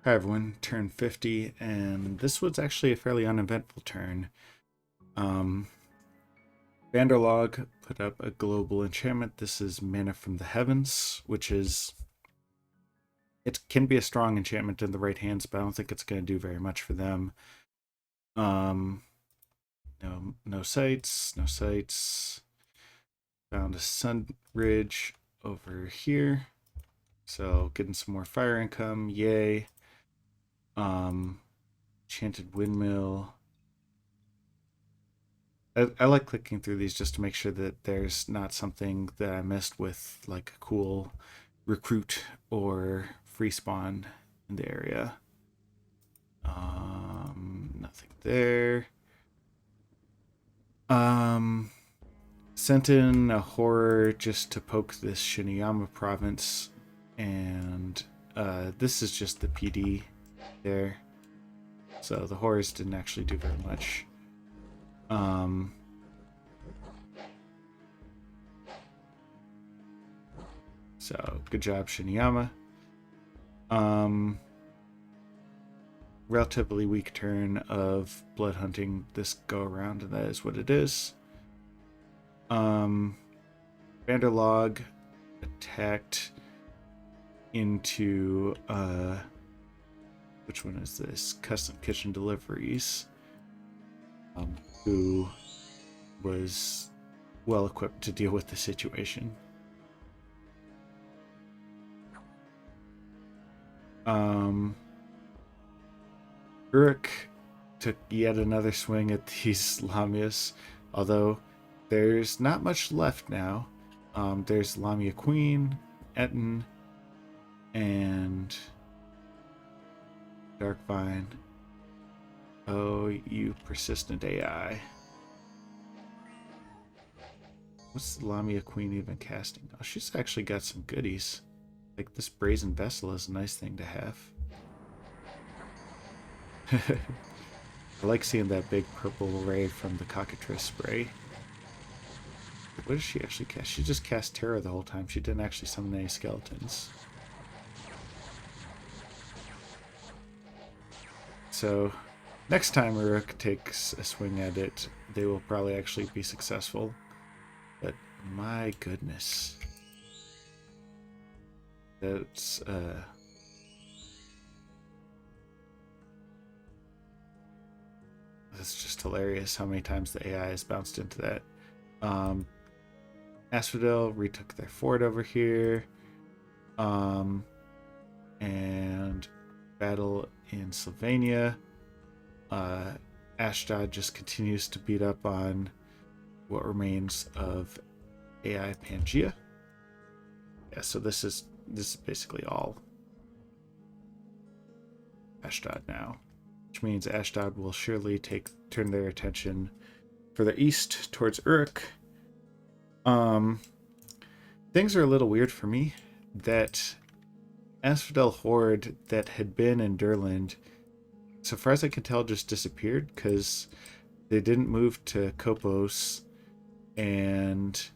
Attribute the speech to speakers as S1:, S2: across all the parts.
S1: Hi everyone, turn 50, and this was actually a fairly uneventful turn. Um, Vanderlog put up a global enchantment. This is Mana from the Heavens, which is, it can be a strong enchantment in the right hands, but I don't think it's going to do very much for them. Um, no sights, no sights. Found a Sun Ridge over here, so getting some more fire income, yay. Enchanted Windmill. I like clicking through these just to make sure that there's not something that I missed with like a cool recruit or free spawn in the area. Nothing there. Um, Sent in a horror just to poke this Shiniyama province, and this is just the PD there. So the horrors didn't actually do very much. Um, So good job, Shiniyama. Relatively weak turn of blood hunting this go around, and that is what it is. Vanderlog attacked into which one is this? Custom Kitchen Deliveries. Who was well equipped to deal with the situation. Uruk took yet another swing at these Lamias, although there's not much left now. There's Lamia Queen, Etten, and Darkvine. Oh, you persistent AI. What's the Lamia Queen even casting? Oh, she's actually got some goodies. Like this Brazen Vessel is a nice thing to have. I like seeing that big purple ray from the Cockatrice spray. What did she actually cast? She just cast Terror the whole time. She didn't actually summon any skeletons. So, next time Uruk takes a swing at it, they will probably actually be successful. But my goodness. That's, That's just hilarious how many times the AI has bounced into that. Asphodel retook their fort over here. And battle in Sylvania. Ashdod just continues to beat up on what remains of AI Pangea. Yeah, so this is basically all Ashdod now, which means Ashdod will surely turn their attention further east towards Uruk. Things are a little weird for me that Asphodel Horde that had been in Durland, so far as I can tell, just disappeared because they didn't move to Kopos, and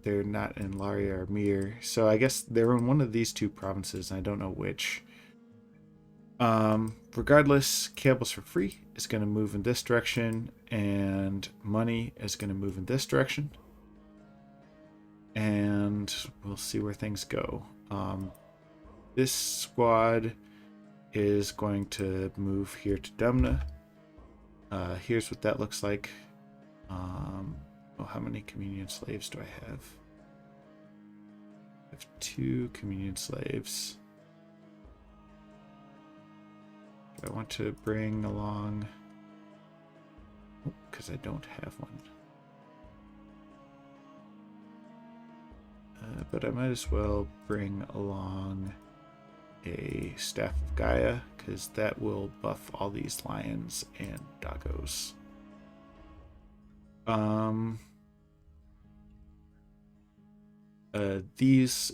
S1: they're not in Laria or Mir. So I guess they're in one of these two provinces, and I don't know which. Regardless, Campbell's for free is going to move in this direction, and money is going to move in this direction. And we'll see where things go. This squad is going to move here to Dumna. Here's what that looks like. How many communion slaves do I have? I have 2 communion slaves. Do I want to bring along... because I don't have one. But I might as well bring along a Staff of Gaia, because that will buff all these lions and doggos. These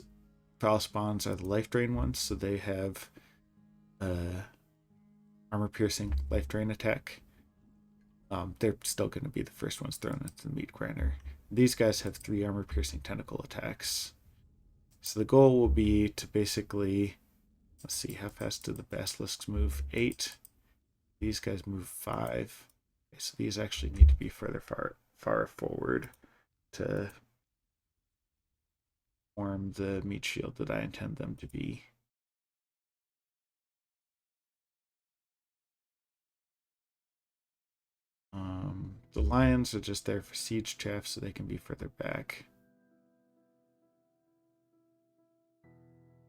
S1: foul spawns are the life drain ones, so they have armor piercing life drain attack. They're still going to be the first ones thrown into the meat grinder. These guys have 3 armor piercing tentacle attacks. So the goal will be to basically Let's see, how fast do the basilisks move? 8. These guys move 5. Okay, so these actually need to be far forward to form the meat shield that I intend them to be. The lions are just there for siege chaff, so they can be further back.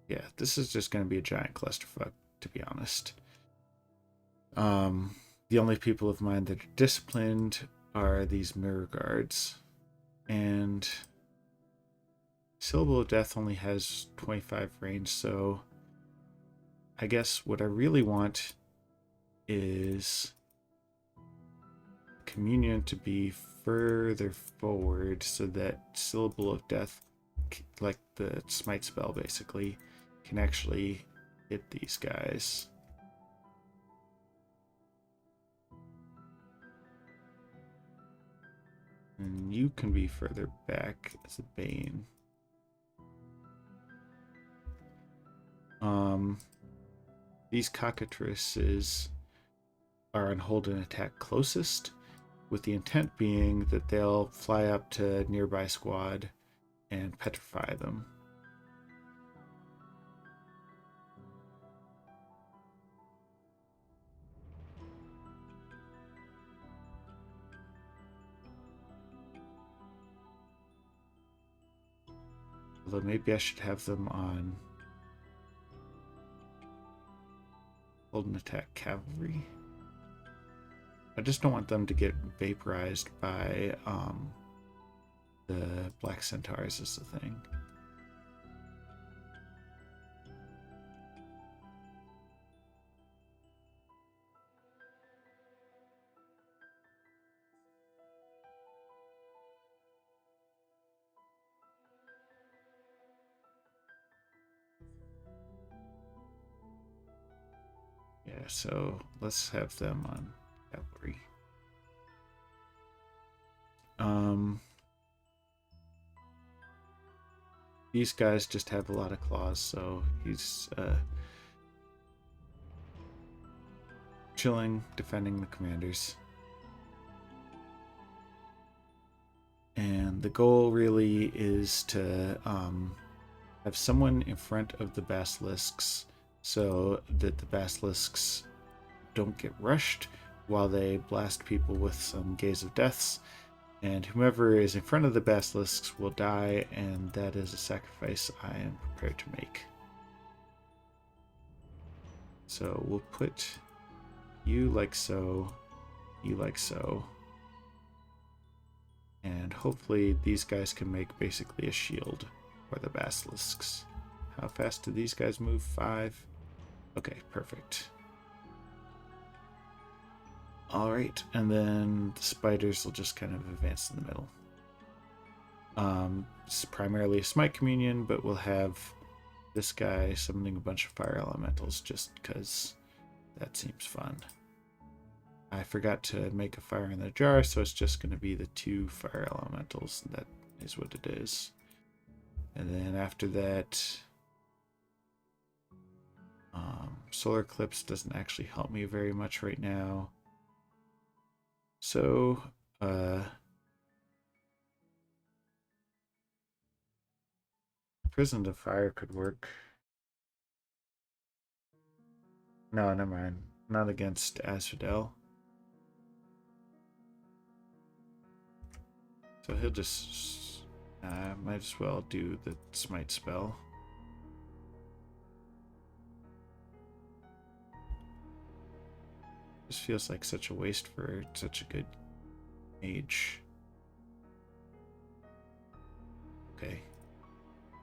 S1: Yeah, this is just going to be a giant clusterfuck, to be honest. The only people of mine that are disciplined are these mirror guards. And Syllable of Death only has 25 range, so I guess what I really want is Communion to be further forward so that Syllable of Death, like the smite spell basically, can actually hit these guys. And you can be further back as a Bane. These cockatrices are on hold and attack closest, with the intent being that they'll fly up to nearby squad and petrify them. Although maybe I should have them on hold and attack cavalry. I just don't want them to get vaporized by the Black Centaurs is the thing. Yeah, so let's have them on cavalry. These guys just have a lot of claws, so he's chilling, defending the commanders. And the goal really is to have someone in front of the basilisks so that the basilisks don't get rushed while they blast people with some Gaze of Deaths. And whomever is in front of the basilisks will die, and that is a sacrifice I am prepared to make. So we'll put you like so, you like so. And hopefully these guys can make basically a shield for the basilisks. How fast do these guys move? 5. Okay, perfect. Alright, and then the spiders will just kind of advance in the middle. It's primarily a smite communion, but we'll have this guy summoning a bunch of fire elementals just because that seems fun. I forgot to make a fire in the jar, so it's just going to be the 2 fire elementals. That is what it is. And then after that, solar eclipse doesn't actually help me very much right now. So, Prison of Fire could work. No, never mind. Not against Asphodel. So he'll just... might as well do the smite spell. This feels like such a waste for such a good mage. Okay.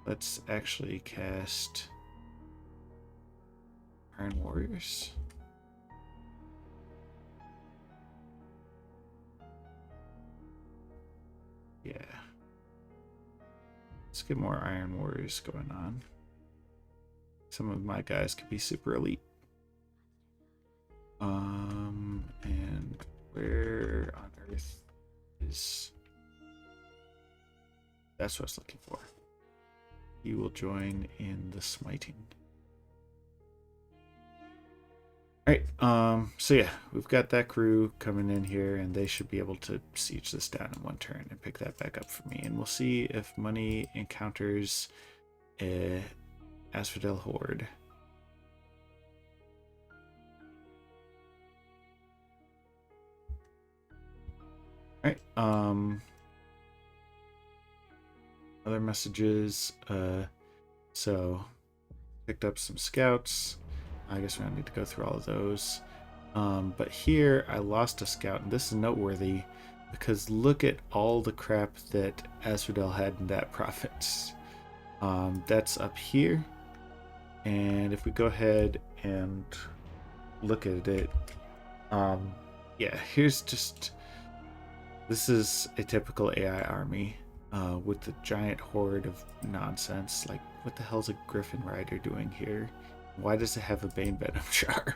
S1: Let's actually cast Iron Warriors. Yeah. Let's get more Iron Warriors going on. Some of my guys could be super elite. And where on earth is... That's what I was looking for. You will join in the smiting. Alright, so yeah, we've got that crew coming in here, and they should be able to siege this down in one turn and pick that back up for me. And we'll see if money encounters a Asphodel Horde. Alright, other messages, so picked up some scouts. I guess we don't need to go through all of those. But here I lost a scout, and this is noteworthy because look at all the crap that Asphodel had in that province. That's up here, and if we go ahead and look at it, yeah, here's just, this is a typical AI army with the giant horde of nonsense. Like, what the hell's a Griffin Rider doing here? Why does it have a Bane Venom charm?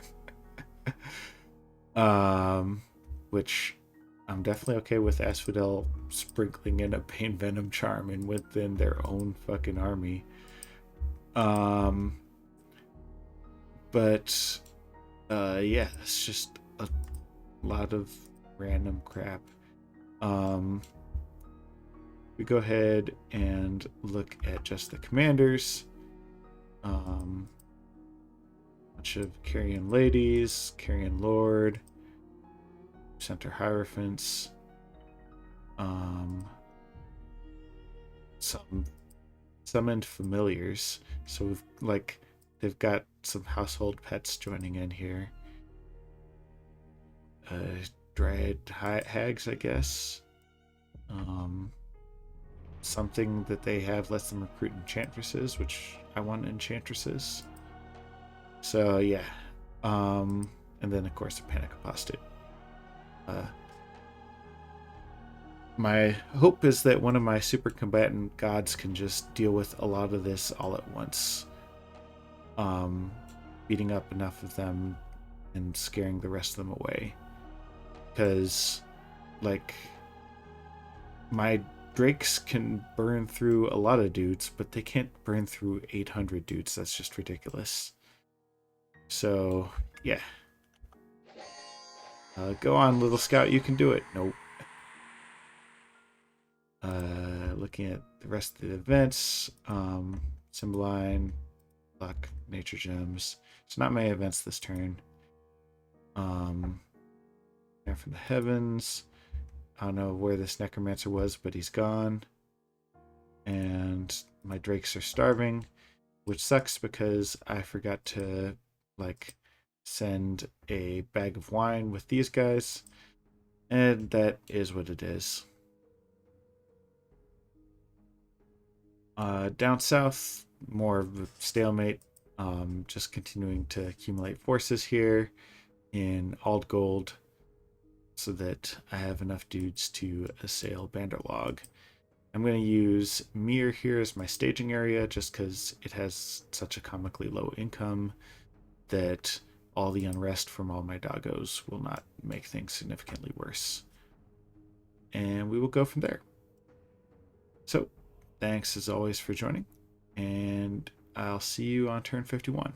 S1: Which I'm definitely okay with Asphodel sprinkling in a Bane Venom charm and within their own fucking army. But yeah, it's just a lot of random crap. We go ahead and look at just the commanders. Bunch of Carrion Ladies, Carrion Lord, Center Hierophants, some summoned familiars. So we've, like, they've got some household pets joining in here. Dryad hags, I guess. Something that they have lets them recruit enchantresses, which I want enchantresses. So yeah, and then of course the panic apostate. My hope is that one of my super combatant gods can just deal with a lot of this all at once, beating up enough of them and scaring the rest of them away. Because, like, my drakes can burn through a lot of dudes, but they can't burn through 800 dudes. That's just ridiculous. So, yeah. Go on, little scout, you can do it. Nope. Looking at the rest of the events, Symboline, Luck, Nature Gems. It's not many events this turn. Down from the Heavens. I don't know where this Necromancer was, but he's gone. And my drakes are starving, which sucks because I forgot to, like, send a bag of wine with these guys. And that is what it is. Down south, more of a stalemate. Just continuing to accumulate forces here in Aldgold so that I have enough dudes to assail Banderlog. I'm going to use Mir here as my staging area just because it has such a comically low income that all the unrest from all my doggos will not make things significantly worse. And we will go from there. So, thanks as always for joining, and I'll see you on turn 51.